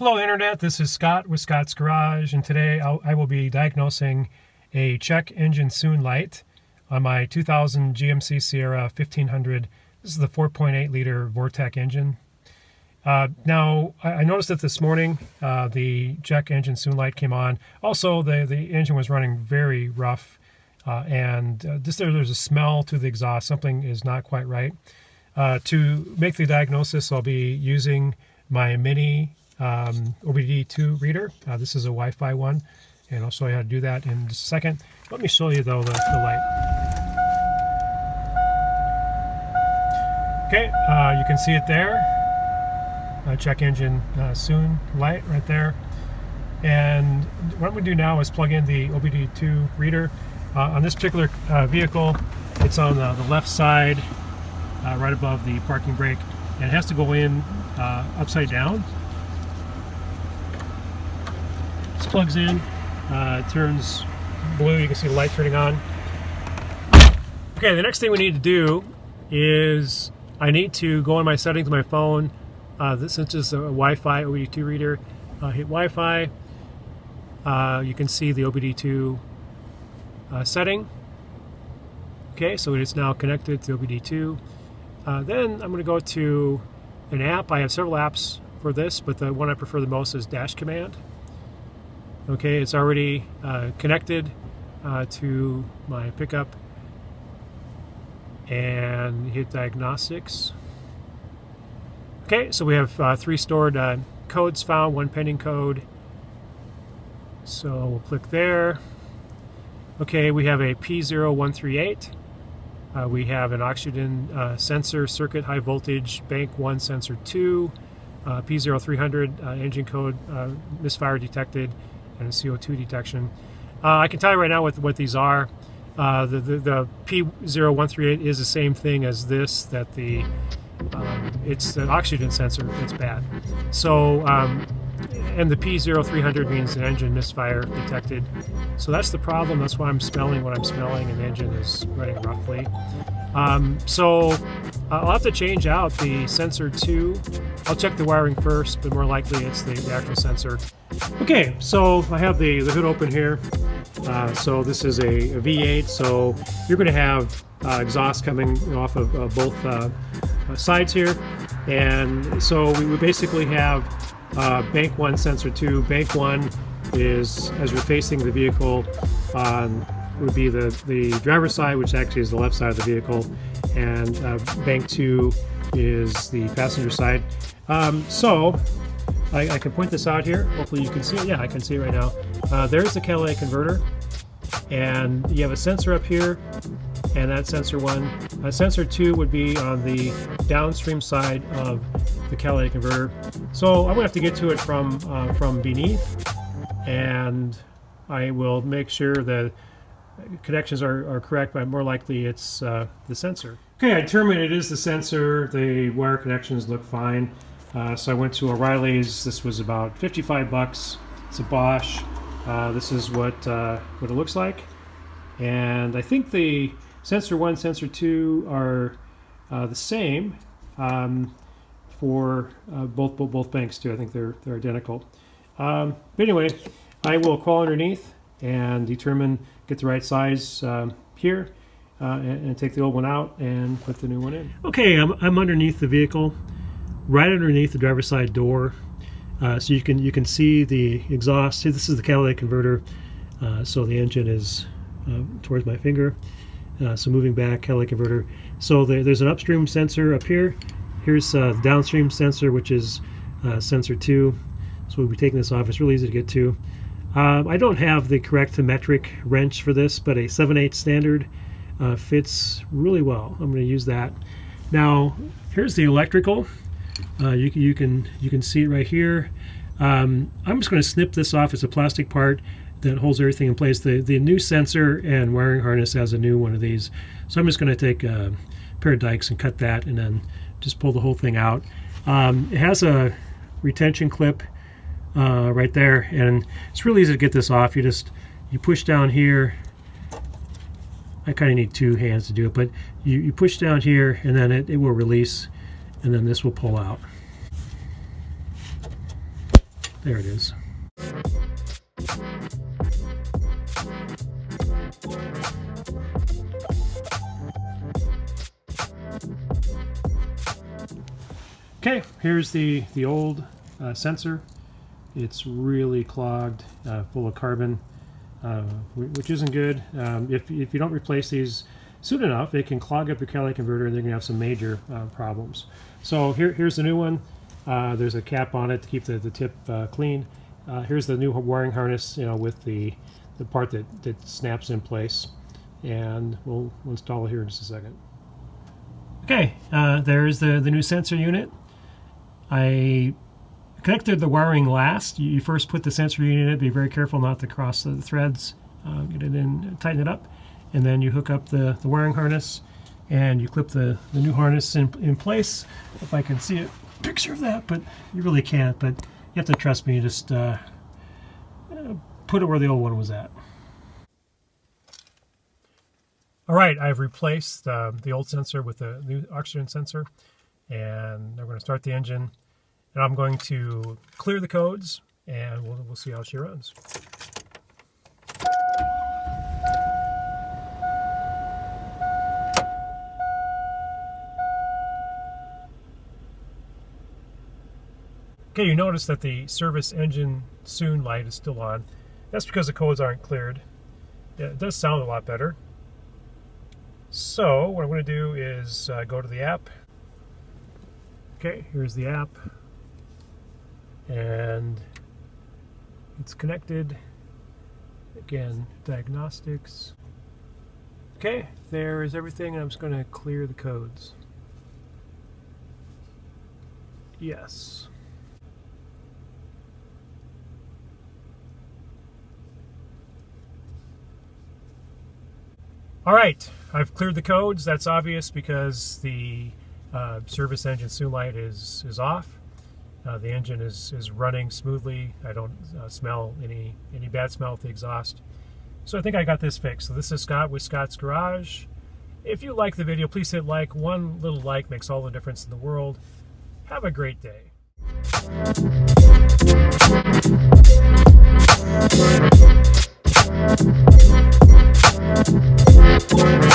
Hello Internet, this is Scott with Scott's Garage, and today I will be diagnosing a check engine soon light on my 2000 GMC Sierra 1500. This is the 4.8 liter Vortec engine. Now I noticed that this morning the check engine soon light came on. Also the engine was running very rough and just there's a smell to the exhaust. Something is not quite right. To make the diagnosis, I'll be using my mini OBDii reader. This is a Wi-Fi one, and I'll show you how to do that in just a second. Let me show you though the light. Okay, you can see it there. Check engine soon light right there. And what we do now is plug in the OBDii reader. On this particular vehicle, it's on the left side, right above the parking brake, and it has to go in upside down. This plugs in, it turns blue. You can see the light turning on. Okay, the next thing we need to do is I need to go in my settings on my phone. Since it's a Wi-Fi OBDii reader, hit Wi-Fi. You can see the OBDii setting. Okay, so it is now connected to OBDii. Then I'm going to go to an app. I have several apps for this, but the one I prefer the most is Dash Command. Okay, it's already connected to my pickup, and hit Diagnostics. Okay, so we have 3 stored codes found, 1 pending code. So we'll click there. Okay, we have a PO138. We have an oxygen sensor circuit, high voltage, bank 1 sensor 2, PO300 engine code misfire detected, and a CO2 detection. I can tell you right now what these are. The PO138 is the same thing as this, that it's an oxygen sensor that's bad. So, and the PO300 means an engine misfire detected. So that's the problem. That's why I'm smelling what I'm smelling, and the engine is running roughly. So I'll have to change out the sensor 2. I'll check the wiring first, but more likely it's the actual sensor. Okay, so I have the hood open here. So this is a V8, so you're going to have exhaust coming off of both sides here. And so we would basically have bank 1 sensor 2. Bank 1 is, as you're facing the vehicle, would be the driver's side, which actually is the left side of the vehicle, and bank 2 is the passenger side. So I can point this out here. Hopefully you can see it. Yeah, I can see it right now. There's the catalytic converter, and you have a sensor up here, and that's sensor 1. Sensor 2 would be on the downstream side of the catalytic converter. So I'm going to have to get to it from beneath, and I will make sure the connections are correct, but more likely it's the sensor. Okay, I determined it is the sensor. The wire connections look fine. So I went to O'Reilly's. This was about 55 bucks. It's a Bosch. This is what it looks like. And I think the sensor 1, sensor 2 are the same for both banks too. I think they're identical. But anyway, I will crawl underneath and get the right size here, and take the old one out and put the new one in. Okay, I'm underneath the vehicle, right underneath the driver's side door. So you can see the exhaust. See, this is the catalytic converter. So the engine is towards my finger. So moving back, catalytic converter. So there's an upstream sensor up here. Here's the downstream sensor, which is sensor 2. So we'll be taking this off. It's really easy to get to. I don't have the correct metric wrench for this, but a 7/8 standard fits really well. I'm going to use that. Now, here's the electrical. You can see it right here. I'm just going to snip this off. It's a plastic part that holds everything in place. The new sensor and wiring harness has a new one of these. So I'm just going to take a pair of dikes and cut that, and then just pull the whole thing out. It has a retention clip right there, and it's really easy to get this off. You push down here. I kind of need 2 hands to do it, but you push down here, and then it will release, and then this will pull out. There it is. Okay, here's the old sensor. It's really clogged, full of carbon, which isn't good. If you don't replace these soon enough, it can clog up your catalytic converter and they're going to have some major problems. So here's the new one. There's a cap on it to keep the tip clean. Here's the new wiring harness, with the part that snaps in place, and we'll install it here in just a second. Okay, there's the new sensor unit. I connected the wiring last. You first put the sensor unit in, be very careful not to cross the threads, get it in, tighten it up, and then you hook up the wiring harness and you clip the new harness in place. If I can see a picture of that, but you really can't, but you have to trust me, just put it where the old one was at. All right, I've replaced the old sensor with the new oxygen sensor, and I'm going to start the engine, and I'm going to clear the codes, and we'll see how she runs. Okay, you notice that the service engine soon light is still on. That's because the codes aren't cleared. Yeah, it does sound a lot better. So what I'm going to do is go to the app. Okay, here's the app. And it's connected. Again, diagnostics. Okay, there is everything. I'm just going to clear the codes. Yes. All right, I've cleared the codes. That's obvious because the service engine soon light is off. The engine is running smoothly. I don't smell any bad smell with the exhaust. So I think I got this fixed. So this is Scott with Scott's Garage. If you like the video, please hit like. One little like makes all the difference in the world. Have a great day. We'll be right back.